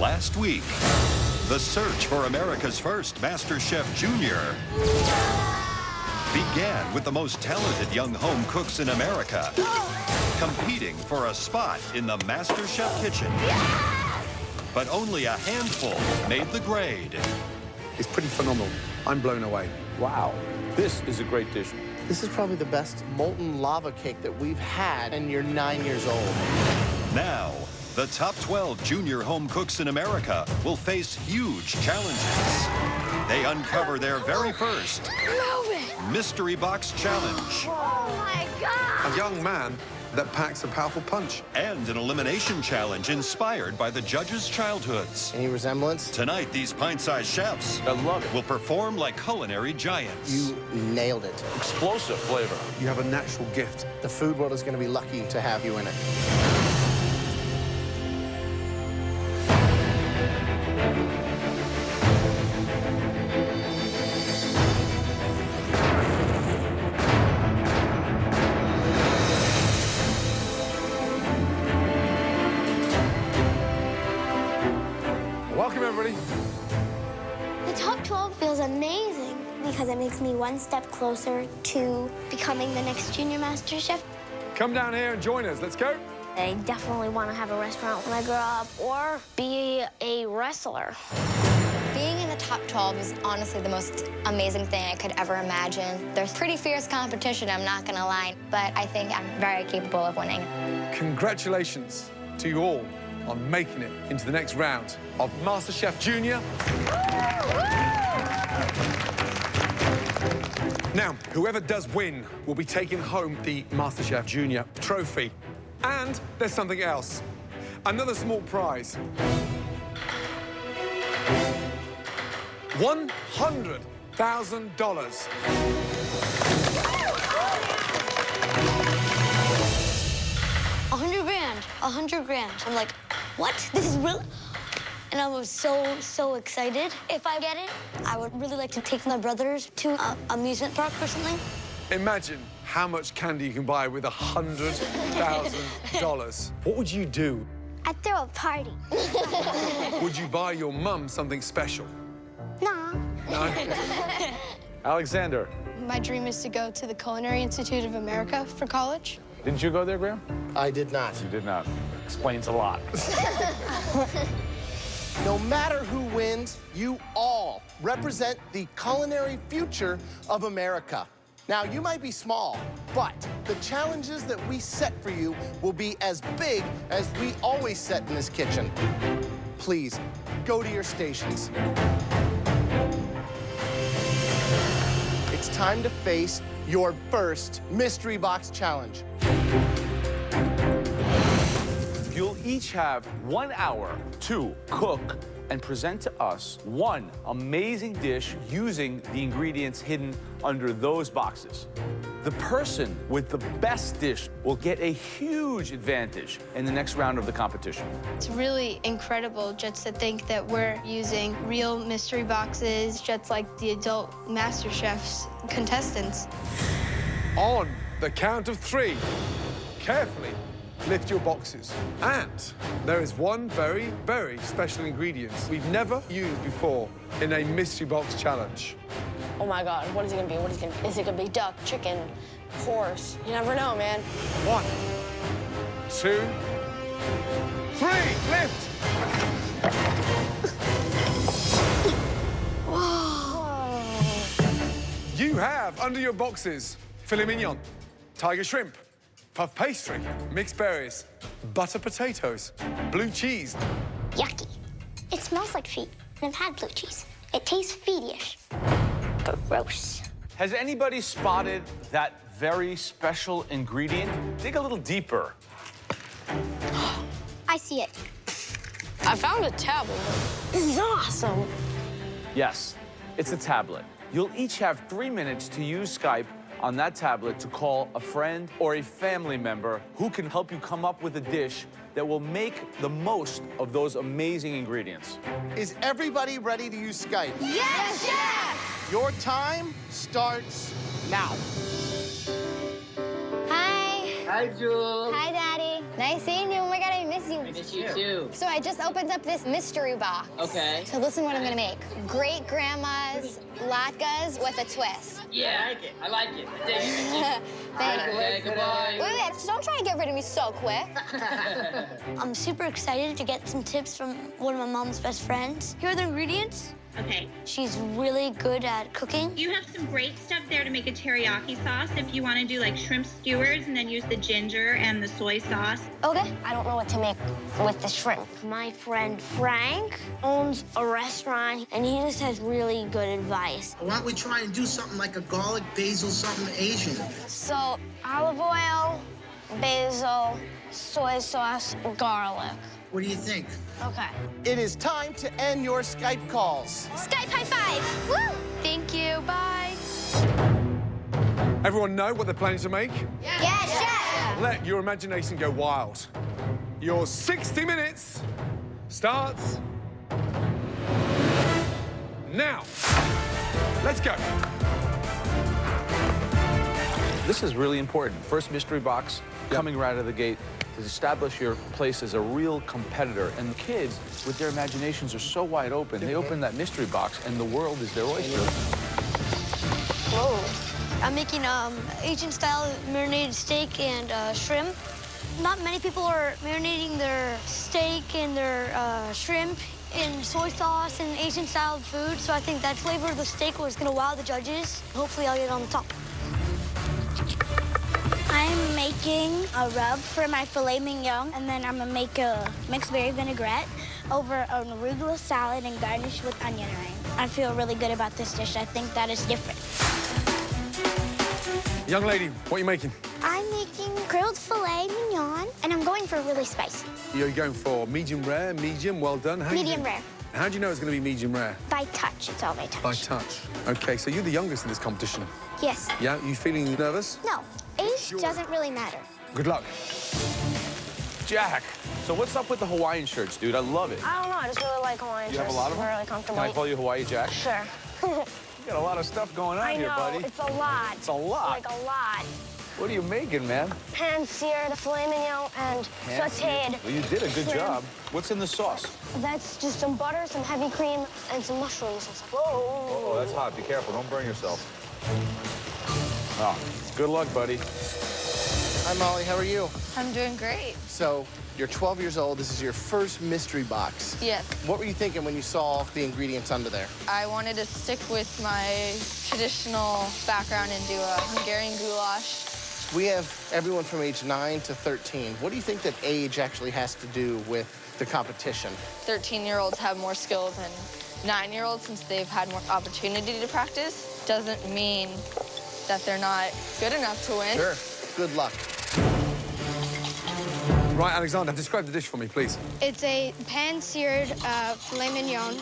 Last week, the search for America's first Master Chef Junior began with the most talented young home cooks in America competing for a spot in the Master Chef kitchen. But only a handful made the grade. It's pretty phenomenal. I'm blown away. Wow, this is a great dish. This is probably the best molten lava cake that we've had, and you're 9 years old. Now, the top 12 junior home cooks in America will face huge challenges. They uncover their very first Mystery Box Challenge. Oh, my God! A young man that packs a powerful punch. And an elimination challenge inspired by the judges' childhoods. Any resemblance? Tonight, these pint-sized chefs I love it. will perform like culinary giants. You nailed it. Explosive flavor. You have a natural gift. The food world is going to be lucky to have you in it. Welcome, everybody. The top 12 feels amazing because it makes me one step closer to becoming the next Junior Master Chef. Come down here and join us. Let's go. I definitely want to have a restaurant when I grow up or be a wrestler. Being in the top 12 is honestly the most amazing thing I could ever imagine. There's pretty fierce competition, I'm not gonna lie, but I think I'm very capable of winning. Congratulations to you all on making it into the next round of MasterChef Junior. Now, whoever does win will be taking home the MasterChef Junior trophy. And there's something else. Another small prize. $100,000. $100,000. I'm like, what? This is real? And I was so excited. If I get it, I would really like to take my brothers to an amusement park or something. Imagine how much candy you can buy with $100,000. What would you do? I'd throw a party. Would you buy your mum something special? No. No? Alexander, My dream is to go to the Culinary Institute of America for college. didn't you go there, Graham? I did not. You did not. Explains a lot. No matter who wins, you all represent the culinary future of America. Now, you might be small, but the challenges that we set for you will be as big as we always set in this kitchen. Please, go to your stations. It's time to face your first Mystery Box Challenge. You'll each have 1 hour to cook and present to us one amazing dish using the ingredients hidden under those boxes. The person with the best dish will get a huge advantage in the next round of the competition. It's really incredible just to think that we're using real mystery boxes, just like the adult Master Chef's contestants. On the count of 3, carefully lift your boxes. And there is one very, very special ingredient we've never used before in a mystery box challenge. Oh my God, what is it gonna be? What is it gonna be? Is it gonna be duck, chicken, horse? You never know, man. 1, 2, 3, lift! You have under your boxes filet mignon, tiger shrimp, puff pastry, mixed berries, butter potatoes, blue cheese. Yucky. It smells like feet, and I've had blue cheese. It tastes feet-ish. Gross. Has anybody spotted that very special ingredient? Dig a little deeper. I see it. I found a tablet. This is awesome. Yes, it's a tablet. You'll each have 3 minutes to use Skype on that tablet to call a friend or a family member who can help you come up with a dish that will make the most of those amazing ingredients. Is everybody ready to use Skype? Yes, Chef! Your time starts now. Hi. Hi, Jules. Hi, Daddy. Nice seeing you. Oh my God, I miss miss you. I miss you too. So I just opened up this mystery box. Okay. So listen what I'm gonna make. Great grandma's latkes with a twist. Yeah, I like it. I like it. I dig it. Thank you. Okay, goodbye. Wait, don't try to get rid of me so quick. I'm super excited to get some tips from one of my mom's best friends. Here are the ingredients. Okay. She's really good at cooking. You have some great stuff there to make a teriyaki sauce if you want to do like shrimp skewers and then use the ginger and the soy sauce. Okay. I don't know what to make with the shrimp. My friend Frank owns a restaurant, and he just has really good advice. Why don't we try and do something like a garlic, basil, something Asian? So, olive oil, basil, soy sauce, garlic. What do you think? Okay. It is time to end your Skype calls. Skype high five. Woo! Thank you. Bye. Everyone know what they're planning to make? Yes, chef. Let your imagination go wild. Your 60 minutes starts now. Let's go. This is really important. First mystery box, coming right out of the gate, to establish your place as a real competitor. And the kids, with their imaginations, are so wide open. They open that mystery box, and the world is their oyster. Whoa. I'm making Asian-style marinated steak and shrimp. Not many people are marinating their steak and their shrimp in soy sauce and Asian-style food, so I think that flavor of the steak was gonna wow the judges. Hopefully I'll get it on the top. I'm making a rub for my filet mignon, and then I'm gonna make a mixed berry vinaigrette over an arugula salad and garnish with onion ring. I feel really good about this dish. I think that is different. Young lady, what are you making? I'm making grilled filet mignon, and I'm going for really spicy. You're going for medium rare, medium, well done. How Medium rare. How do you know it's going to be medium rare? By touch, it's all by touch. By touch. Okay, so you're the youngest in this competition. Yes. Yeah, you feeling nervous? No, age doesn't really matter. Good luck. Jack, so what's up with the Hawaiian shirts, dude? I love it. I don't know. I just really like Hawaiian You have a lot of them? They're really comfortable. Can I call you Hawaii Jack? Sure. You got a lot of stuff going on I here, know. buddy. It's a lot. It's a lot. Like a lot. What are you making, man? Pan-seared filet mignon and sauteed. Well, you did a good shrimp. job. What's in the sauce? That's just some butter, some heavy cream, and some mushrooms. Whoa. Oh, that's hot. Be careful. Don't burn yourself. Oh, good luck, buddy. Hi, Molly. How are you? I'm doing great. So, you're 12 years old. This is your first mystery box. Yes. What were you thinking when you saw the ingredients under there? I wanted to stick with my traditional background and do a Hungarian goulash. We have everyone from age 9 to 13. What do you think that age actually has to do with the competition? 13-year-olds have more skill than 9-year-olds since they've had more opportunity to practice. Doesn't mean that they're not good enough to win. Sure. Good luck. Right, Alexander, describe the dish for me, please. It's a pan-seared filet mignon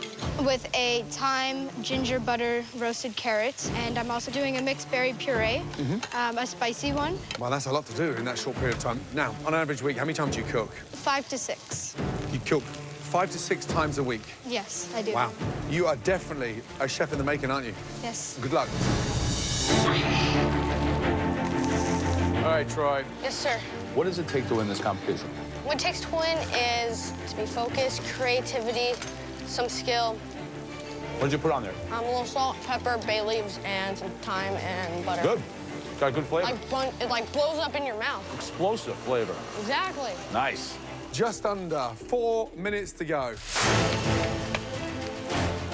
with a thyme, ginger, butter, roasted carrots, and I'm also doing a mixed berry puree, a spicy one. Well, that's a lot to do in that short period of time. Now, on an average week, how many times do you cook? 5 to 6. You cook 5 to 6 times a week. Yes, I do. Wow. You are definitely a chef in the making, aren't you? Yes. Good luck. All right, Troy. Yes, sir. What does it take to win this competition? What it takes to win is to be focused, creativity, some skill, What did you put on there? a little salt, pepper, bay leaves, and some thyme and butter. Good. Got good flavor. It like blows up in your mouth. Explosive flavor. Exactly. Nice. Just under 4 minutes to go.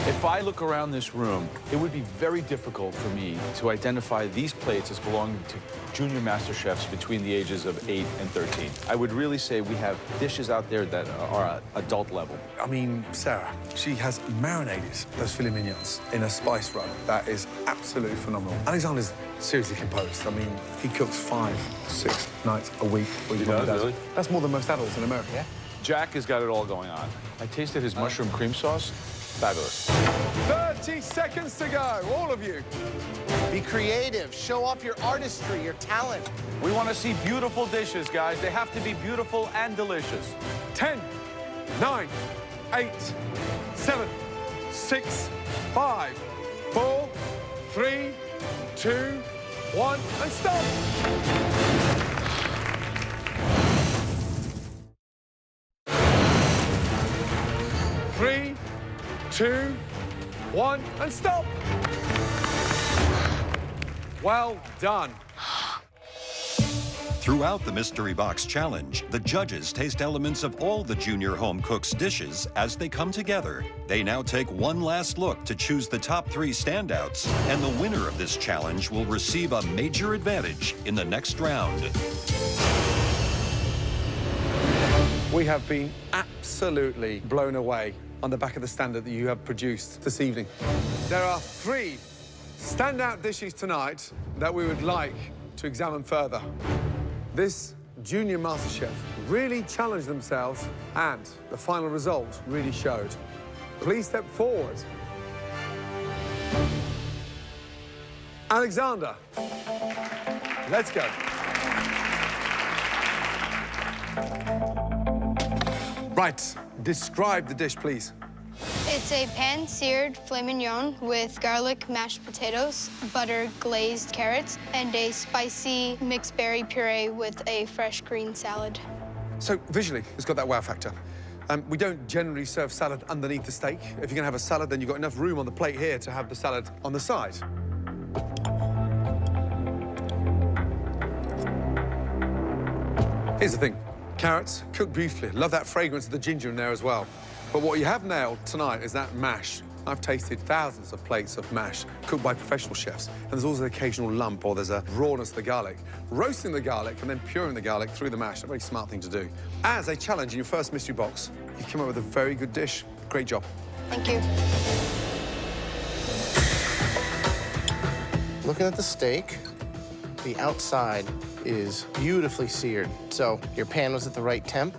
If I look around this room, it would be very difficult for me to identify these plates as belonging to junior master chefs between the ages of 8 and 13. I would really say we have dishes out there that are at adult level. I mean, Sarah, she has marinated those filet mignons in a spice rub. That is absolutely phenomenal. Alexander's seriously composed. I mean, he cooks 5, 6 nights a week for his mum and dad. Really? That's more than most adults in America. Yeah. Jack has got it all going on. I tasted his mushroom cream sauce. Fabulous. 30 seconds to go, all of you. Be creative. Show off your artistry, your talent. We want to see beautiful dishes, guys. They have to be beautiful and delicious. 10, 9, 8, 7, 6, 5, 4, 3, 2, 1, and stop. 3, 2, 1, and stop. Well done. Throughout the Mystery Box Challenge, the judges taste elements of all the Junior Home Cooks dishes as they come together. They now take one last look to choose the top 3 standouts, and the winner of this challenge will receive a major advantage in the next round. We have been absolutely blown away on the back of the standard that you have produced this evening. There are 3 standout dishes tonight that we would like to examine further. This junior MasterChef really challenged themselves, and the final result really showed. Please step forward. Alexander, let's go. Right, describe the dish, please. It's a pan-seared filet mignon with garlic mashed potatoes, butter glazed carrots, and a spicy mixed berry puree with a fresh green salad. So visually, it's got that wow factor. We don't generally serve salad underneath the steak. If you're gonna have a salad, then you've got enough room on the plate here to have the salad on the side. Here's the thing. Carrots, cooked beautifully. Love that fragrance of the ginger in there as well. But what you have nailed tonight is that mash. I've tasted thousands of plates of mash cooked by professional chefs, and there's always an occasional lump or there's a rawness of the garlic. Roasting the garlic and then puring the garlic through the mash, a very smart thing to do. As a challenge in your first mystery box, you've come up with a very good dish. Great job. Thank you. Looking at the steak, the outside is beautifully seared. So your pan was at the right temp.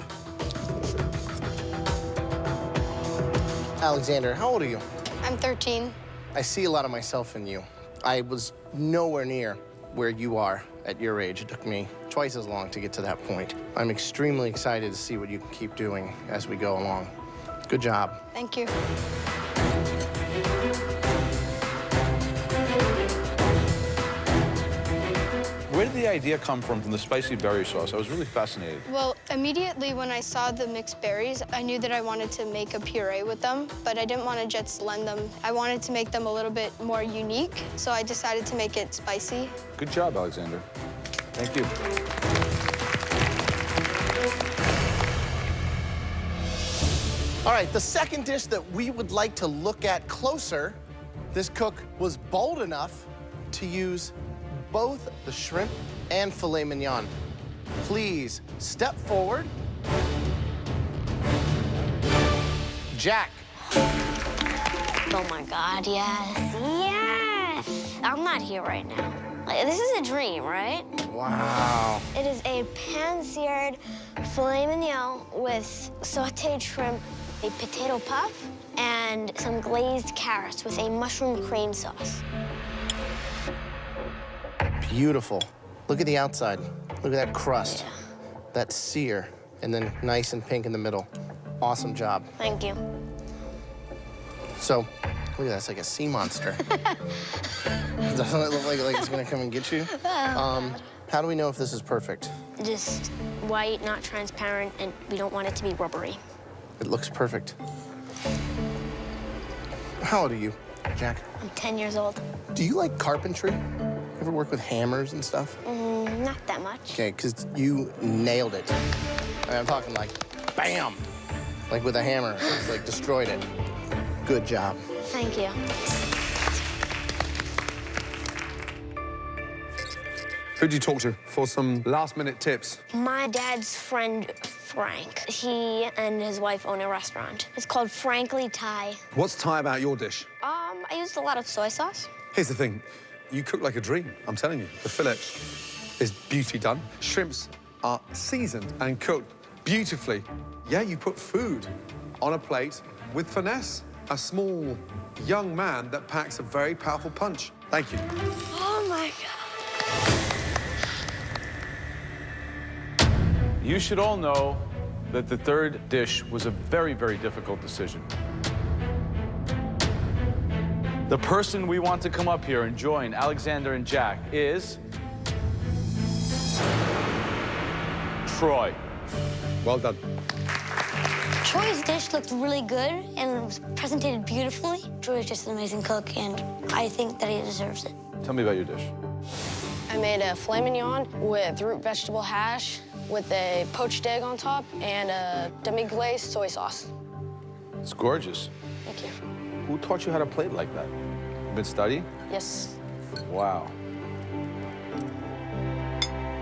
Alexander, how old are you? I'm 13. I see a lot of myself in you. I was nowhere near where you are at your age. It took me twice as long to get to that point. I'm extremely excited to see what you can keep doing as we go along. Good job. Thank you. Where did the idea come from the spicy berry sauce? I was really fascinated. Well, immediately when I saw the mixed berries, I knew that I wanted to make a puree with them, but I didn't want to just blend them. I wanted to make them a little bit more unique, so I decided to make it spicy. Good job, Alexander. Thank you. All right, the second dish that we would like to look at closer, this cook was bold enough to use both the shrimp and filet mignon. Please step forward. Jack. Oh my God, yes. Yes! I'm not here right now. Like, this is a dream, right? Wow. It is a pan-seared filet mignon with sauteed shrimp, a potato puff, and some glazed carrots with a mushroom cream sauce. Beautiful. Look at the outside. Look at that crust, Yeah. that sear, and then nice and pink in the middle. Awesome job. Thank you. So, look at that, it's like a sea monster. Doesn't it look like it's gonna come and get you? How do we know if this is perfect? Just white, not transparent, and we don't want it to be rubbery. It looks perfect. How old are you, Jack? I'm 10 years old. Do you like carpentry? Ever work with hammers and stuff? Not that much. Okay, because you nailed it. I mean, I'm talking like, bam! Like with a hammer, it's like destroyed it. Good job. Thank you. Who'd you talk to for some last-minute tips? My dad's friend, Frank. He and his wife own a restaurant. It's called Frankly Thai. What's Thai about your dish? I used a lot of soy sauce. Here's the thing. You cook like a dream, I'm telling you. The fillet is beautifully done. Shrimps are seasoned and cooked beautifully. Yeah, you put food on a plate with finesse. A small, young man that packs a very powerful punch. Thank you. Oh, my God. You should all know that the third dish was a very, very difficult decision. The person we want to come up here and join Alexander and Jack is Troy. Well done. Troy's dish looked really good and was presented beautifully. Troy is just an amazing cook, and I think that he deserves it. Tell me about your dish. I made a filet mignon with root vegetable hash with a poached egg on top and a demi-glazed soy sauce. It's gorgeous. Thank you. Who taught you how to plate like that? You been studying? Yes. Wow.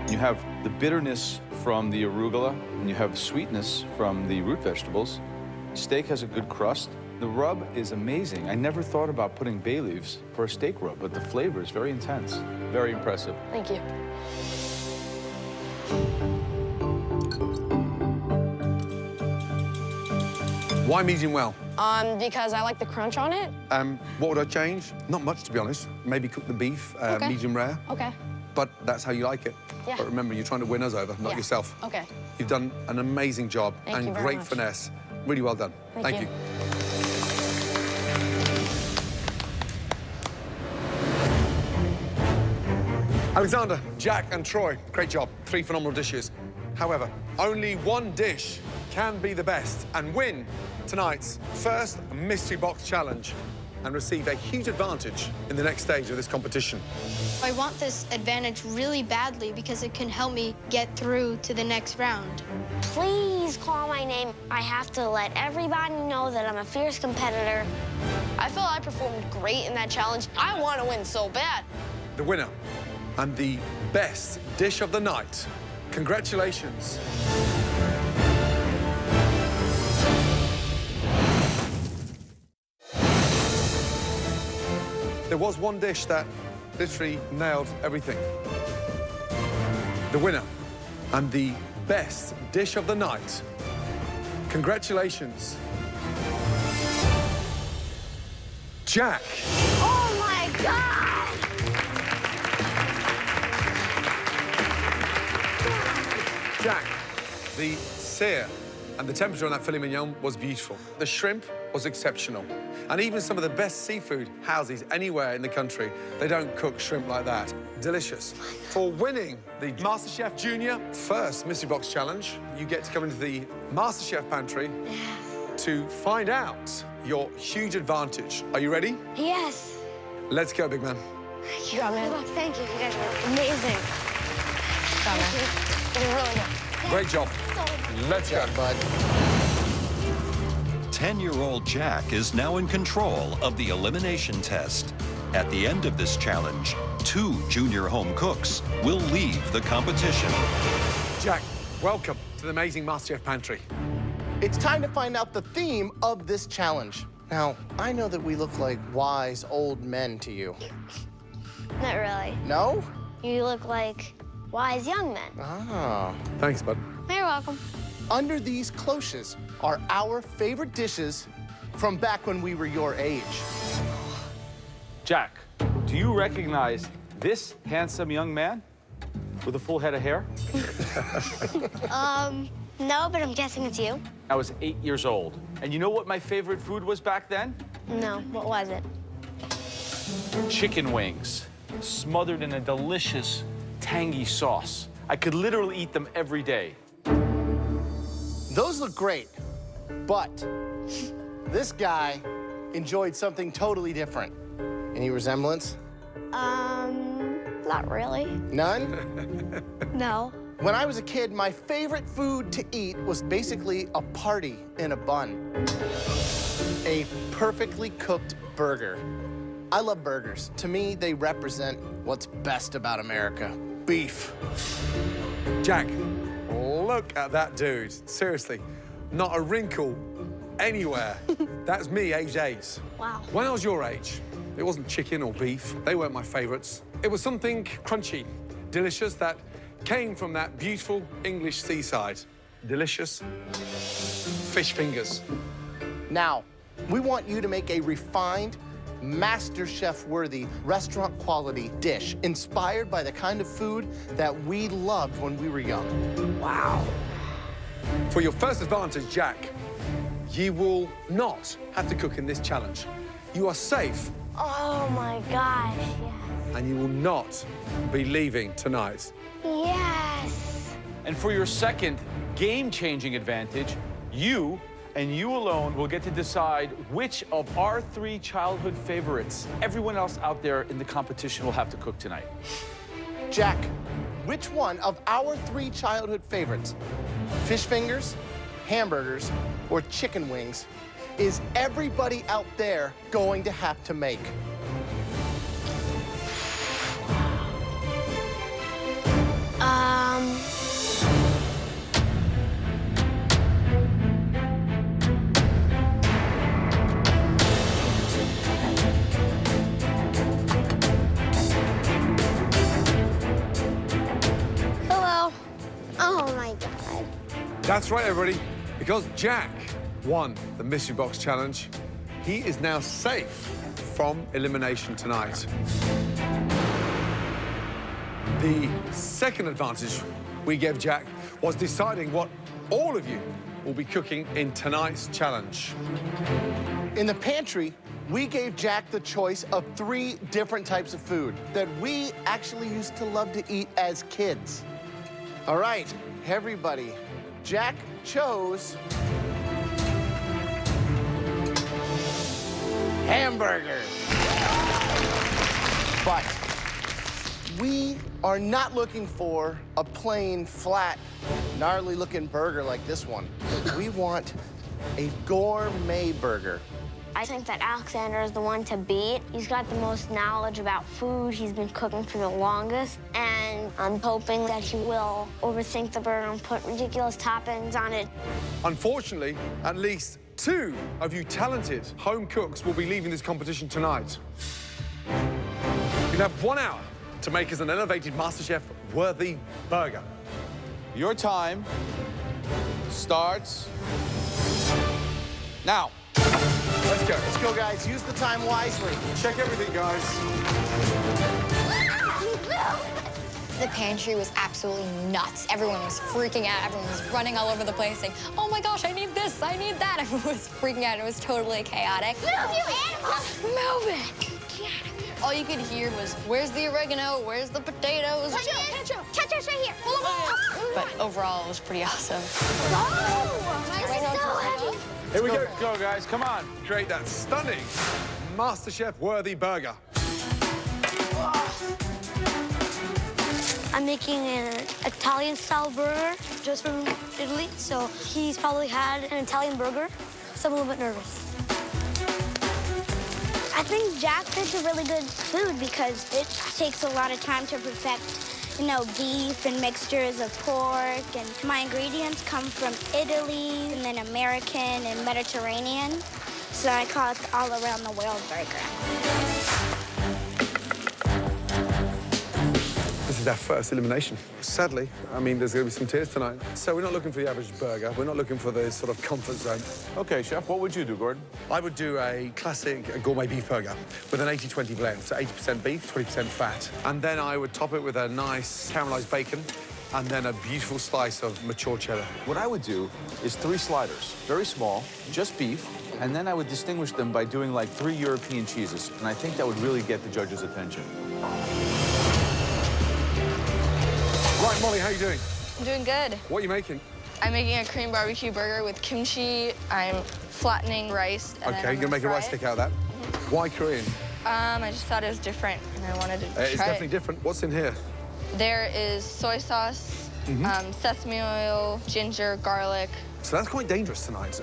You have the bitterness from the arugula, and you have sweetness from the root vegetables. Steak has a good crust. The rub is amazing. I never thought about putting bay leaves for a steak rub, but the flavor is very intense. Very impressive. Thank you. Why medium well? Because I like the crunch on it. What would I change? Not much, to be honest. Maybe cook the beef Okay. medium rare. Okay. But that's how you like it. Yeah. But remember, you're trying to win us over, not Yeah. yourself. Okay. You've done an amazing job Thank and you very great much. finesse. Really well done. Thank you. Alexander, Jack, and Troy, great job. 3 phenomenal dishes. However, only one dish can be the best and win tonight's first mystery box challenge and receive a huge advantage in the next stage of this competition. I want this advantage really badly because it can help me get through to the next round. Please call my name. I have to let everybody know that I'm a fierce competitor. I feel I performed great in that challenge. I want to win so bad. The winner and the best dish of the night. Congratulations. There was one dish that literally nailed everything. The winner and the best dish of the night. Congratulations. Jack. Oh my God! Jack, the sear and the temperature on that filet mignon was beautiful. The shrimp was exceptional. And even some of the best seafood houses anywhere in the country, they don't cook shrimp like that. Delicious. For winning the MasterChef Junior first Mystery Box Challenge, you get to come into the MasterChef pantry to find out your huge advantage. Are you ready? Yes. Let's go, big man. You got me. Thank you. You guys are amazing. Got me. You did really good. Great job. Let's go, bud. 10-year-old Jack is now in control of the elimination test. At the end of this challenge, 2 junior home cooks will leave the competition. Jack, welcome to the amazing MasterChef pantry. It's time to find out the theme of this challenge. Now, I know that we look like wise old men to you. Not really. No? You look like wise young men. Ah. Thanks, bud. You're welcome. Under these cloches are our favorite dishes from back when we were your age. Jack, do you recognize this handsome young man with a full head of hair? No, but I'm guessing it's you. I was 8 years old. And you know what my favorite food was back then? No, what was it? Chicken wings, smothered in a delicious, tangy sauce. I could literally eat them every day. Those look great, but this guy enjoyed something totally different. Any resemblance? Not really. None? No. When I was a kid, my favorite food to eat was basically a party in a bun. A perfectly cooked burger. I love burgers. To me, they represent what's best about America. Beef. Jack, look at that dude. Seriously, not a wrinkle anywhere. That's me, age 8. Wow. When I was your age, it wasn't chicken or beef. They weren't my favorites. It was something crunchy, delicious, that came from that beautiful English seaside. Delicious fish fingers. Now, we want you to make a refined, MasterChef-worthy, restaurant-quality dish inspired by the kind of food that we loved when we were young. Wow. For your first advantage, Jack, you will not have to cook in this challenge. You are safe, Oh my gosh, yes. and you will not be leaving tonight. Yes. And for your second game-changing advantage, you and you alone will get to decide which of our 3 childhood favorites everyone else out there in the competition will have to cook tonight. Jack, which one of our 3 childhood favorites, fish fingers, hamburgers, or chicken wings, is everybody out there going to have to make? Hello. Oh my God. That's right, everybody. Because Jack won the Mystery Box Challenge, he is now safe from elimination tonight. The second advantage we gave Jack was deciding what all of you will be cooking in tonight's challenge. In the pantry, we gave Jack the choice of 3 different types of food that we actually used to love to eat as kids. All right, everybody, Jack chose hamburger. But we are not looking for a plain, flat, gnarly-looking burger like this one. We want a gourmet burger. I think that Alexander is the one to beat. He's got the most knowledge about food. He's been cooking for the longest. And I'm hoping that he will overthink the burger and put ridiculous toppings on it. Unfortunately, at least 2 of you talented home cooks will be leaving this competition tonight. You'll have 1 hour to make us an elevated MasterChef-worthy burger. Your time starts now. Let's go. Let's go, guys. Use the time wisely. Check everything, guys. The pantry was absolutely nuts. Everyone was freaking out. Everyone was running all over the place saying, oh my gosh, I need this, I need that. Everyone was freaking out. It was totally chaotic. Move, you animal! Move it! All you could hear was, where's the oregano? Where's the potatoes? Ketchup's right here. Pull them off. But overall, it was pretty awesome. This is so heavy. Here we go. Let's go, guys. Come on. Create that stunning MasterChef-worthy burger. I'm making an Italian-style burger just from Italy, so he's probably had an Italian burger, so I'm a little bit nervous. I think Jack picks a really good food because it takes a lot of time to perfect, you know, beef and mixtures of pork. And my ingredients come from Italy and then American and Mediterranean. So I call it the all-around-the-world burger. This is our first elimination. Sadly, I mean, there's going to be some tears tonight. So we're not looking for the average burger. We're not looking for the sort of comfort zone. Okay, Chef, what would you do, Gordon? I would do a classic gourmet beef burger with an 80-20 blend. So 80% beef, 20% fat. And then I would top it with a nice caramelized bacon and then a beautiful slice of mature cheddar. What I would do is 3 sliders, very small, just beef, and then I would distinguish them by doing like 3 European cheeses. And I think that would really get the judges' attention. Right, Molly, how are you doing? I'm doing good. What are you making? I'm making a Korean barbecue burger with kimchi. I'm flattening rice. And Okay, you're going to make a rice stick out of that. Why Korean? I just thought it was different, and I wanted to try It's definitely different. What's in here? There is soy sauce, sesame oil, ginger, garlic. So that's quite dangerous tonight,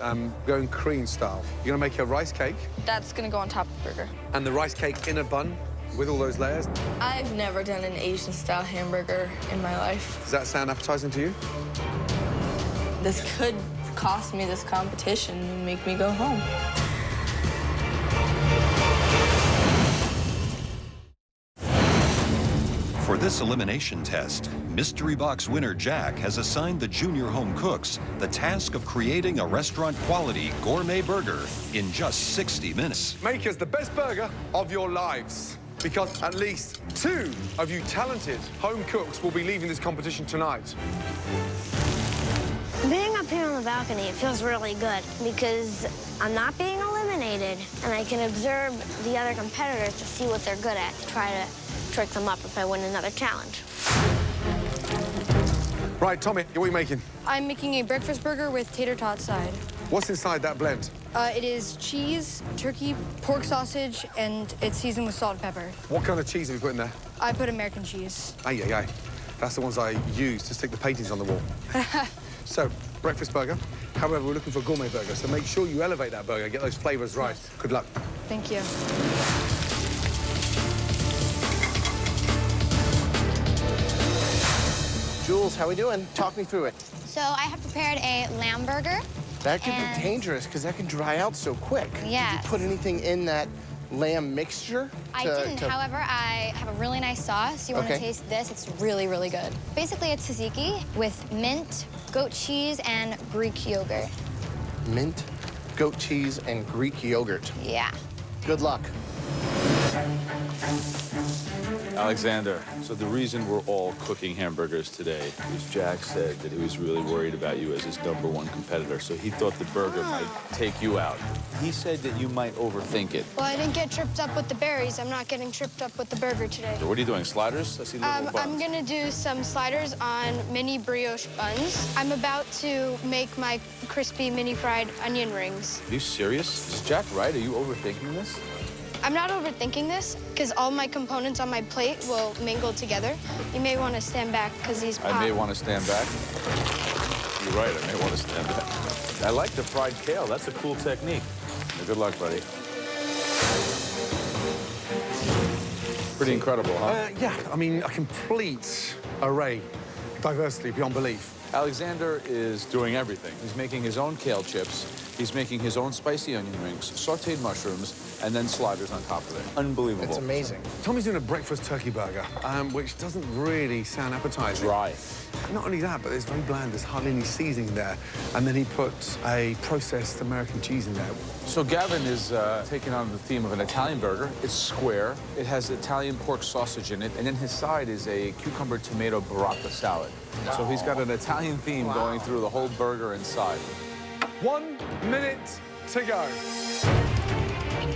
going Korean style. You're going to make a rice cake. That's going to go on top of the burger. And the rice cake in a bun with all those layers. I've never done an Asian-style hamburger in my life. Does that sound appetizing to you? This could cost me this competition and make me go home. For this elimination test, Mystery Box winner Jack has assigned the junior home cooks the task of creating a restaurant-quality gourmet burger in just 60 minutes. Make us the best burger of your lives. Because at least 2 of you talented home cooks will be leaving this competition tonight. Being up here on the balcony, it feels really good because I'm not being eliminated, and I can observe the other competitors to see what they're good at to try to trick them up if I win another challenge. Right, Tommy, what are you making? I'm making a breakfast burger with tater tot side. What's inside that blend? It is cheese, turkey, pork sausage, and it's seasoned with salt and pepper. What kind of cheese have you put in there? I put American cheese. Aye, aye, aye. That's the ones I use to stick the paintings on the wall. So, breakfast burger. However, we're looking for a gourmet burger, so make sure you elevate that burger, get those flavors right. Good luck. Thank you. Jules, how we doing? Talk me through it. So I have prepared a lamb burger. That could be dangerous because that can dry out so quick. Yes. Did you put anything in that lamb mixture? I didn't, however, I have a really nice sauce. You want to taste this? It's really, really good. Basically, it's tzatziki with mint, goat cheese, and Greek yogurt. Mint, goat cheese, and Greek yogurt. Yeah. Good luck. Alexander, so the reason we're all cooking hamburgers today is Jack said that he was really worried about you as his #1 competitor, so he thought the burger might take you out. He said that you might overthink it. Well, I didn't get tripped up with the berries. I'm not getting tripped up with the burger today. So what are you doing, sliders? I see the little buns. I'm gonna do some sliders on mini brioche buns. I'm about to make my crispy mini fried onion rings. Are you serious? Is Jack right? Are you overthinking this? I'm not overthinking this because all my components on my plate will mingle together. You may want to stand back because these I may want to stand back. You're right, I may want to stand back. I like the fried kale. That's a cool technique. Good luck, buddy. Pretty incredible, huh? Yeah, I mean, a complete array, diversity beyond belief. Alexander is doing everything. He's making his own kale chips. He's making his own spicy onion rings, sautéed mushrooms, and then sliders on top of it. Unbelievable. It's amazing. Tommy's doing a breakfast turkey burger, which doesn't really sound appetizing. Dry. Not only that, but it's very bland. There's hardly any seasoning there. And then he put a processed American cheese in there. So Gavin is taking on the theme of an Italian burger. It's square. It has Italian pork sausage in it. And then his side is a cucumber tomato burrata salad. So he's got an Italian theme going through the whole burger inside. 1 minute to go.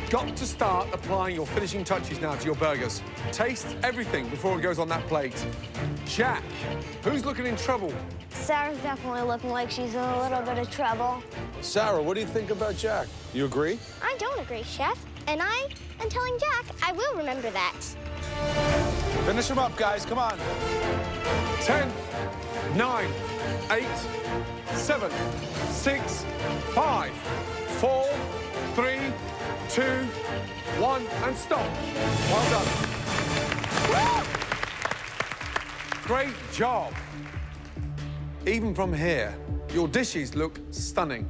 Got to start applying your finishing touches now to your burgers. Taste everything before it goes on that plate. Jack, who's looking in trouble? Sarah's definitely looking like she's in a little bit of trouble. Sarah, what do you think about Jack? You agree? I don't agree, Chef. And I am telling Jack I will remember that. Finish him up, guys. Come on. 10, 9, 8, 7, 6, 5, 4, 3, 2, 1, and stop. Well done. Woo! Great job. Even from here, your dishes look stunning.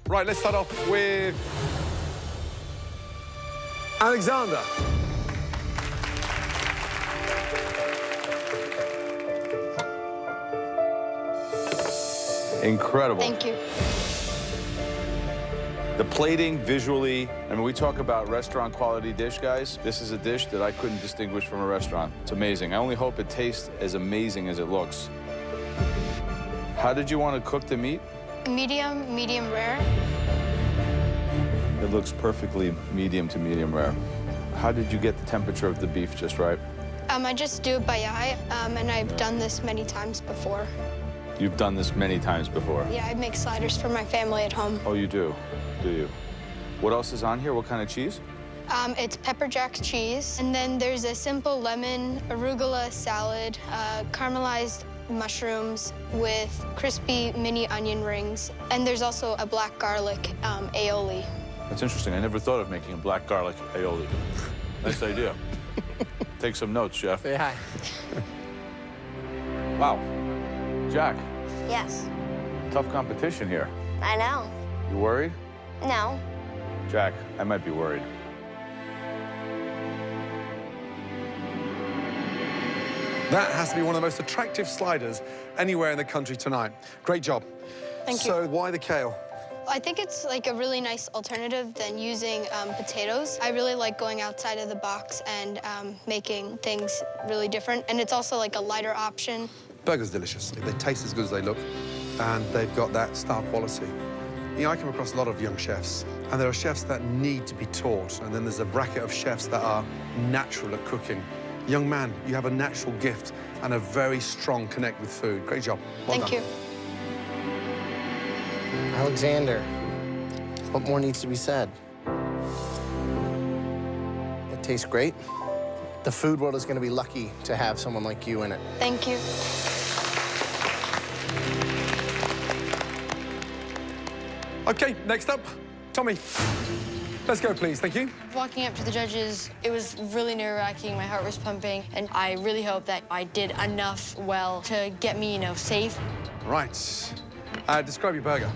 Right, let's start off with Alexander. Incredible. Thank you. The plating, visually, I mean, we talk about restaurant quality dish, guys. This is a dish that I couldn't distinguish from a restaurant. It's amazing. I only hope it tastes as amazing as it looks. How did you want to cook the meat? Medium, medium rare. It looks perfectly medium to medium rare. How did you get the temperature of the beef just right? I just do it by eye, and I've done this many times before. You've done this many times before. Yeah, I make sliders for my family at home. Oh, you do? Do you? What else is on here? What kind of cheese? It's pepper jack cheese, and then there's a simple lemon arugula salad, caramelized mushrooms with crispy mini onion rings, and there's also a black garlic aioli. That's interesting. I never thought of making a black garlic aioli. Nice idea. Take some notes, Chef. Yeah. Wow. Jack, Yes, tough competition here. I know. You worried? No. Jack, I might be worried. That has to be one of the most attractive sliders anywhere in the country tonight. Great job. Thank you. So why the kale? I think it's like a really nice alternative than using potatoes. I really like going outside of the box and making things really different. And it's also like a lighter option. Burger's delicious. They taste as good as they look, and they've got that star quality. You know, I come across a lot of young chefs, and there are chefs that need to be taught, and then there's a bracket of chefs that are natural at cooking. Young man, you have a natural gift and a very strong connect with food. Great job. Well Thank done. you. Alexander, what more needs to be said? It tastes great. The food world is going to be lucky to have someone like you in it. Thank you. Okay, next up, Tommy. Let's go, please. Thank you. Walking up to the judges, it was really nerve-wracking. My heart was pumping, and I really hope that I did enough well to get me, safe. Right. Describe your burger.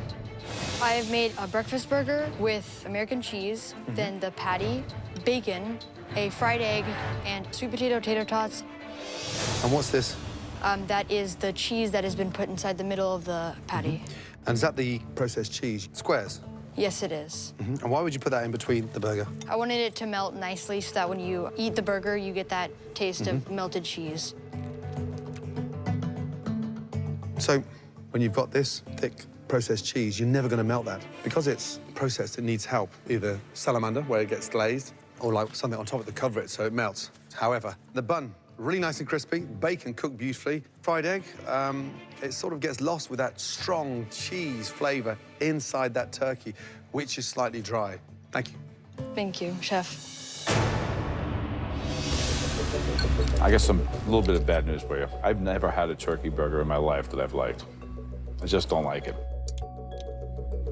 I have made a breakfast burger with American cheese, then the patty, bacon, a fried egg, and sweet potato tater tots. And what's this? That is the cheese that has been put inside the middle of the patty. And is that the processed cheese? Squares? Yes, it is. And why would you put that in between the burger? I wanted it to melt nicely so that when you eat the burger, you get that taste of melted cheese. So, when you've got this thick processed cheese, you're never going to melt that. Because it's processed, it needs help. Either salamander, where it gets glazed, or like something on top of it to cover it so it melts. However, the bun, really nice and crispy, bacon cooked beautifully, fried egg, it sort of gets lost with that strong cheese flavor inside that turkey, which is slightly dry. Thank you. Thank you, chef. I guess a little bit of bad news for you. I've never had a turkey burger in my life that I've liked. I just don't like it.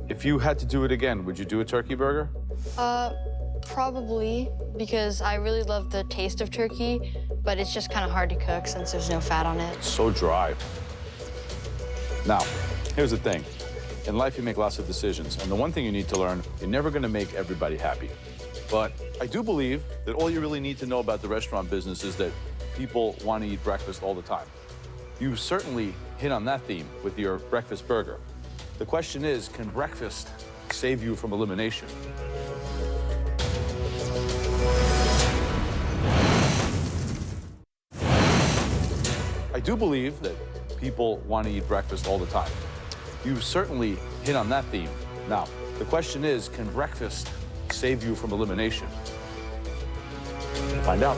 If you had to do it again, would you do a turkey burger? Probably, because I really love the taste of turkey, but it's just kind of hard to cook since there's no fat on it. It's so dry. Now, here's the thing. In life, you make lots of decisions, and the one thing you need to learn, you're never going to make everybody happy. But I do believe that all you really need to know about the restaurant business is that people want to eat breakfast all the time. You certainly hit on that theme with your breakfast burger. The question is, can breakfast save you from elimination? I do believe that people want to eat breakfast all the time. You certainly hit on that theme. Now, the question is, can breakfast save you from elimination? Find out.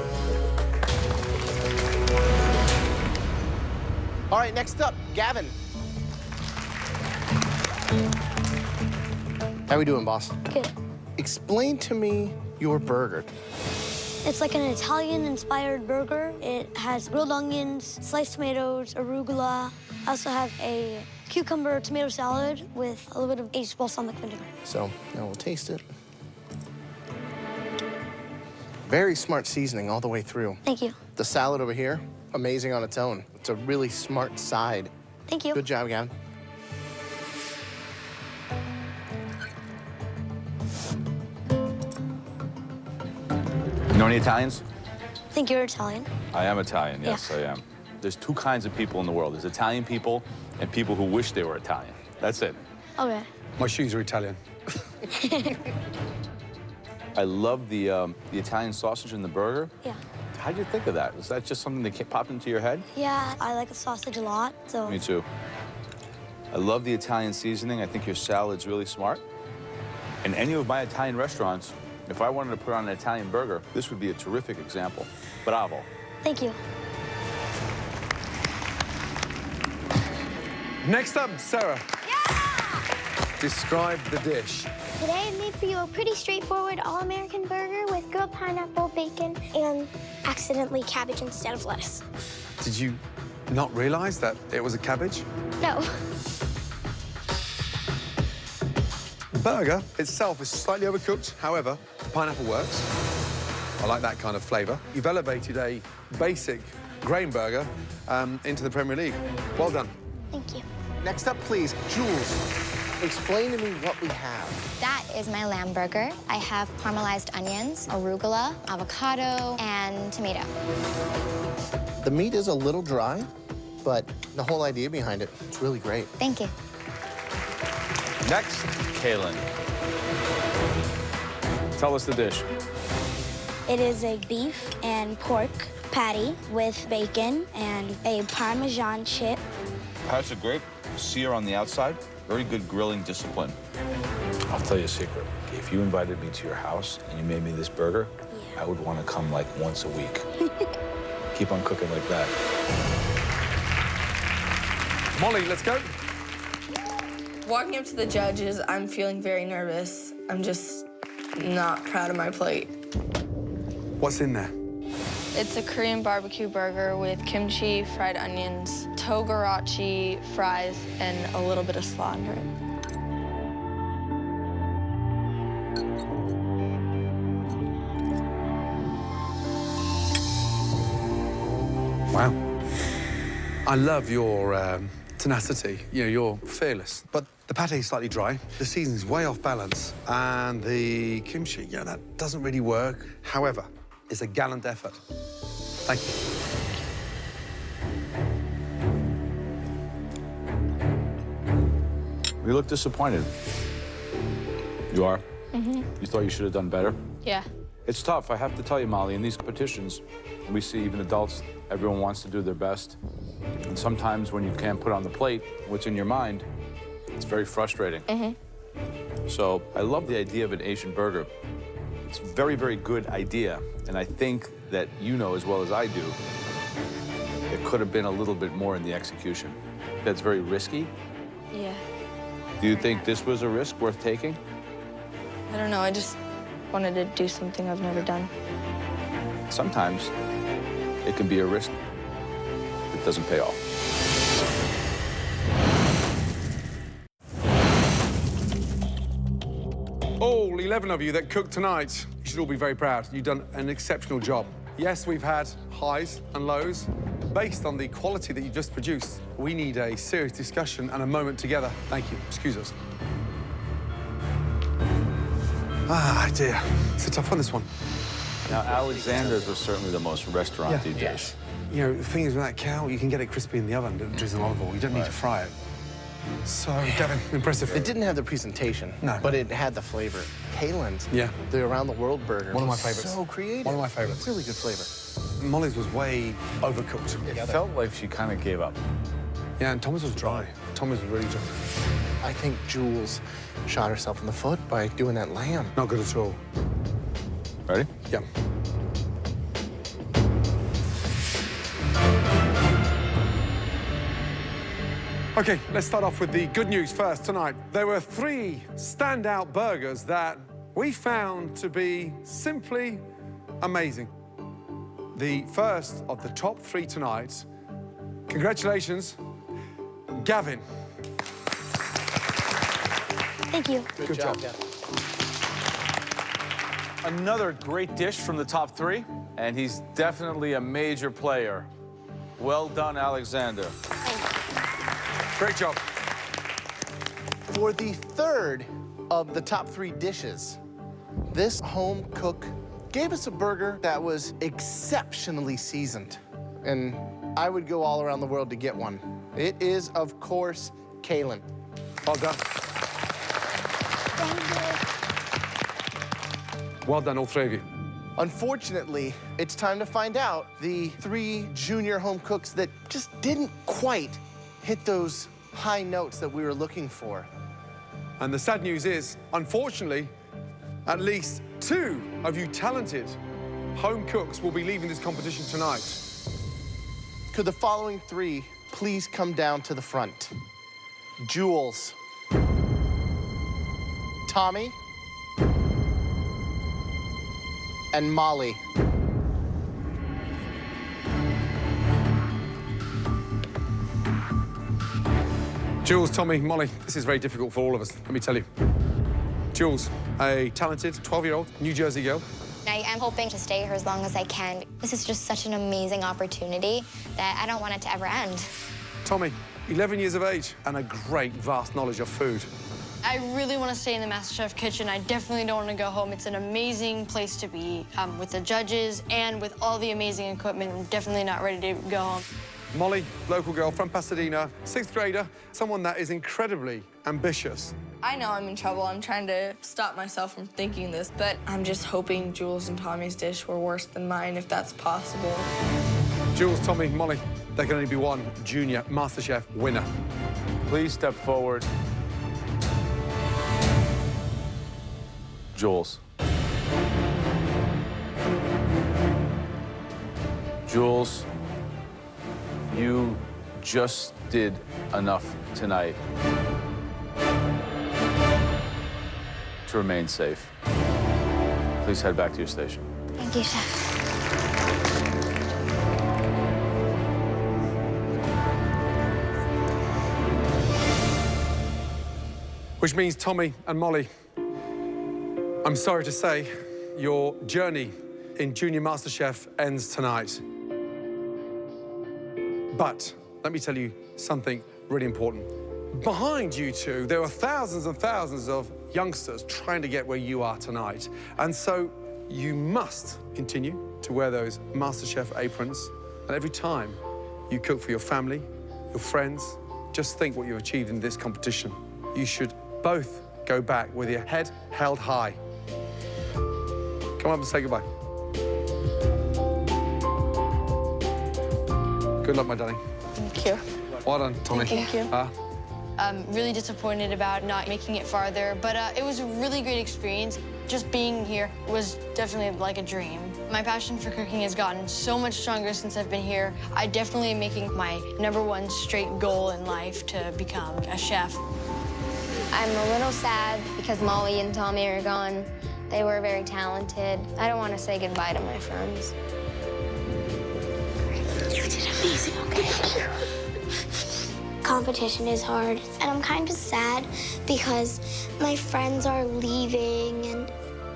All right, next up, Gavin. How we doing, boss? Good. Explain to me your burger. It's like an Italian-inspired burger. It has grilled onions, sliced tomatoes, arugula. I also have a cucumber tomato salad with a little bit of aged balsamic vinegar. So now we'll taste it. Very smart seasoning all the way through. Thank you. The salad over here, amazing on its own. It's a really smart side. Thank you. Good job, Gavin. You know any Italians? I think you're Italian. I am Italian, yes, Yeah. I am. There's two kinds of people in the world. There's Italian people and people who wish they were Italian. That's it. Okay. My shoes are Italian. I love the Italian sausage in the burger. Yeah. How'd you think of that? Was that just something that popped into your head? Yeah, I like the sausage a lot, so. Me too. I love the Italian seasoning. I think your salad's really smart. In any of my Italian restaurants, if I wanted to put on an Italian burger, this would be a terrific example. Bravo. Thank you. Next up, Sarah. Yeah! Describe the dish. Today I made for you a pretty straightforward all-American burger with grilled pineapple, bacon, and accidentally cabbage instead of lettuce. Did you not realize that it was a cabbage? No. The burger itself is slightly overcooked. However, the pineapple works. I like that kind of flavor. You've elevated a basic grain burger into the Premier League. Well done. Thank you. Next up, please, Jules. Explain to me what we have. That is my lamb burger. I have caramelized onions, arugula, avocado, and tomato. The meat is a little dry, but the whole idea behind it, it's really great. Thank you. Next, Kaylin. Tell us the dish. It is a beef and pork patty with bacon and a Parmesan chip. That's a great sear on the outside. Very good grilling discipline. I'll tell you a secret. If you invited me to your house and you made me this burger, I would want to come like once a week. Keep on cooking like that. Molly, let's go. Walking up to the judges, I'm feeling very nervous. I'm just not proud of my plate. What's in there? It's a Korean barbecue burger with kimchi, fried onions, togarachi, fries, and a little bit of slaw under it. Wow. I love your tenacity. You know, you're fearless. But the pate is slightly dry. The seasoning's way off balance. And the kimchi, you know, that doesn't really work. However, it's a gallant effort. Thank you. You look disappointed. You are? Mm-hmm. You thought you should have done better? Yeah. It's tough, I have to tell you, Molly. In these competitions, we see even adults, everyone wants to do their best. And sometimes when you can't put on the plate what's in your mind, it's very frustrating. Mm-hmm. So I love the idea of an Asian burger. It's a very, very good idea. And I think that you know as well as I do, it could have been a little bit more in the execution. That's very risky. Yeah. Do you think this was a risk worth taking? I don't know, I just wanted to do something I've never done. Sometimes it can be a risk that doesn't pay off. All 11 of you that cooked tonight, you should all be very proud. You've done an exceptional job. Yes, we've had highs and lows. Based on the quality that you just produced, we need a serious discussion and a moment together. Thank you. Excuse us. Ah, dear. It's a tough one, this one. Now, Alexander's was certainly the most restaurant-y dish. Yes. You know, the thing is, with that cow, you can get it crispy in the oven, drizzle olive oil. You don't need to fry it. So, Gavin, impressive. It didn't have the presentation, no, but it had the flavor. Kaylin's, the Around the World burger. One of my favorites. So creative. One of my favorites. Really good flavor. Molly's was way overcooked. It felt like she kind of gave up. Yeah, and Thomas was dry. Thomas was really dry. I think Jules shot herself in the foot by doing that lamb. Not good at all. Ready? Yeah. Okay, let's start off with the good news first tonight. There were 3 standout burgers that we found to be simply amazing. The first of the top 3 tonight, congratulations, Gavin. Thank you. Good job. Another great dish from the top 3, and he's definitely a major player. Well done, Alexander. Great job. For the third of the top 3 dishes, this home cook gave us a burger that was exceptionally seasoned. And I would go all around the world to get one. It is, of course, Kaylin. Well done. Well done, all 3 of you. Unfortunately, it's time to find out the 3 junior home cooks that just didn't quite hit those high notes that we were looking for. And the sad news is, unfortunately, at least 2 of you talented home cooks will be leaving this competition tonight. Could the following 3 please come down to the front? Jules, Tommy, and Molly. Jules, Tommy, Molly, this is very difficult for all of us, let me tell you. Jules, a talented 12-year-old New Jersey girl. I am hoping to stay here as long as I can. This is just such an amazing opportunity that I don't want it to ever end. Tommy, 11 years of age and a great, vast knowledge of food. I really want to stay in the MasterChef kitchen. I definitely don't want to go home. It's an amazing place to be with the judges and with all the amazing equipment. I'm definitely not ready to go home. Molly, local girl from Pasadena, 6th grader, someone that is incredibly ambitious. I know I'm in trouble. I'm trying to stop myself from thinking this, but I'm just hoping Jules and Tommy's dish were worse than mine, if that's possible. Jules, Tommy, Molly, there can only be one junior MasterChef winner. Please step forward. Jules. Jules, you just did enough tonight. to remain safe. Please head back to your station. Thank you, Chef. Which means, Tommy and Molly, I'm sorry to say, your journey in Junior MasterChef ends tonight. But let me tell you something really important. Behind you two, there are thousands and thousands of youngsters trying to get where you are tonight. And so you must continue to wear those MasterChef aprons. And every time you cook for your family, your friends, just think what you've achieved in this competition. You should both go back with your head held high. Come up and say goodbye. Good luck, my darling. Thank you. Well done, Tommy. Thank you. I'm really disappointed about not making it farther, but it was a really great experience. Just being here was definitely like a dream. My passion for cooking has gotten so much stronger since I've been here. I definitely am making my #1 straight goal in life to become a chef. I'm a little sad because Molly and Tommy are gone. They were very talented. I don't want to say goodbye to my friends. You did amazing, okay? Competition is hard, and I'm kind of sad because my friends are leaving, and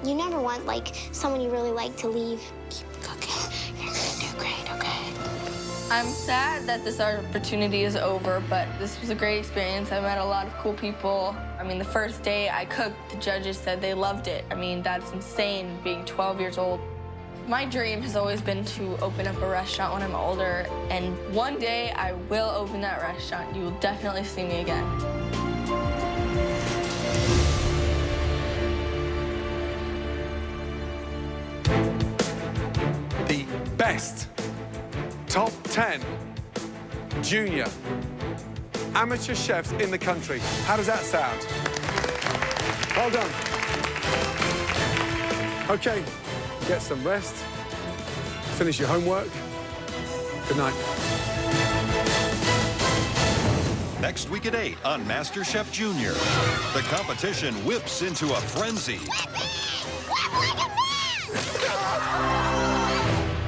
you never want, like, someone you really like to leave. Keep cooking. You're gonna do great, okay? I'm sad that this opportunity is over, but this was a great experience. I met a lot of cool people. I mean, the first day I cooked, the judges said they loved it. I mean, that's insane, being 12 years old. My dream has always been to open up a restaurant when I'm older, and one day I will open that restaurant. You will definitely see me again. The best top 10 junior amateur chefs in the country. How does that sound? Well done. Okay, get some rest, finish your homework. Good night. Next week at 8 on MasterChef Junior, the competition whips into a frenzy.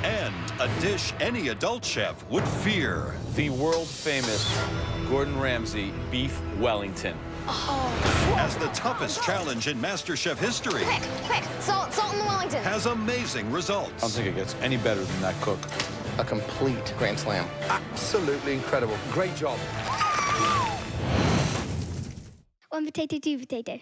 And a dish any adult chef would fear. The world-famous Gordon Ramsay Beef Wellington. As the toughest challenge in MasterChef history. Quick, salt in the Wellington. Has amazing results. I don't think it gets any better than that cook. A complete grand slam. Absolutely incredible. Great job. One potato, two potato.